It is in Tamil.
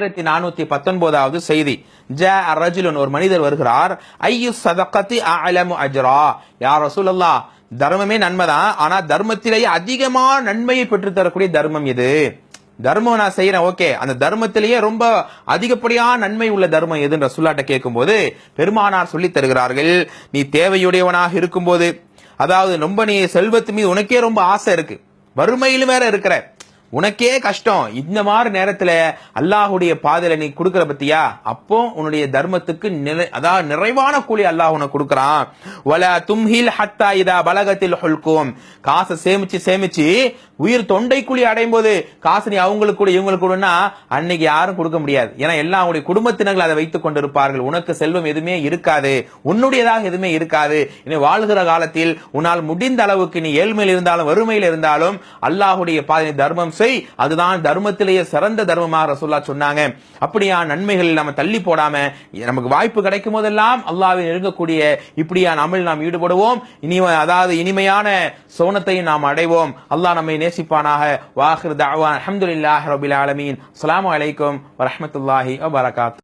1419வது செய்தி. ஜாஅ ரஜுலுன், ஒரு மனிதர் வருகிறார். ஐயு ஸதகத்தி அஅலமு அஜ்ரா, யா ரசூலல்லாஹ், தர்மமே நன்மைதான், ஆனா தர்மத்திலேயே அதிகமான நன்மையை பெற்று தரக்கூடிய தர்மம் எது? தர்மம் நான் செய்யறேன், ஓகே, அந்த தர்மத்திலேயே ரொம்ப அதிகப்படியான நன்மை உள்ள தர்மம் எதுன்னு ரசூலுல்லாஹ்ட்ட கேட்கும்போது பெருமானார் சொல்லி தருகிறார்கள், நீ தேவையுடையவனாக இருக்கும்போது, அதாவது ரொம்ப நீ செல்வத்து மீது உனக்கே ரொம்ப ஆசை இருக்கு, வறுமையிலும் வேற இருக்கிற, உனக்கே கஷ்டம், இந்த மாதிரி நேரத்துல அல்லாஹுடைய பாதையில நீ கொடுக்கிற பத்தியா, அப்போ உன்னுடைய தர்மத்துக்கு அதாவது நிறைவான கூலி அல்லாஹ் உனக்கு கொடுக்கறான். வலா தும்ஹில் ஹத்தா இதா பலகத்தில் ஹுல்கும், காசை சேமிச்சு சேமிச்சு உயிர் தொண்டை குழி அடையும் போது காசு நீ அவங்களுக்கு கூட இவங்களுக்கு கூடனா அன்னைக்கு யாரும் கொடுக்க முடியாது. ஏன்னா எல்லாம் அவங்களுடைய குடும்பத்தினர்கள் அதை வைத்துக் கொண்டிருப்பார்கள். உனக்கு செல்வம் எதுவுமே இருக்காது, உன்னுடையதாக எதுவுமே இருக்காது. இனி வாழ்கிற காலத்தில் உன்னால் முடிந்த அளவுக்கு நீ ஏழ்மையில் இருந்தாலும் வறுமையில் இருந்தாலும் அல்லாஹுடைய பாதை தர்மம் செய், அதுதான் தர்மத்திலேயே சிறந்த தர்மமாக ரசூலுல்லாஹ் சொன்னாங்க. அப்படியா நன்மைகள் நம்ம தள்ளி போடாம நமக்கு வாய்ப்பு கிடைக்கும் போதெல்லாம் அல்லாஹ்வை நெருங்கக்கூடிய இப்படியா அமல் நாம் ஈடுபடுவோம். அதாவது இனிமையான சோனத்தை நாம் அடைவோம். அல்லாஹ் நம்மை நேசிப்பானாக. வாஹிர் தஅவானா அல்ஹம்துலில்லாஹி ரப்பில் ஆலமீன். அஸ்ஸலாமு அலைக்கும் வரஹ்மத்துல்லாஹி வபரகாத்துஹு.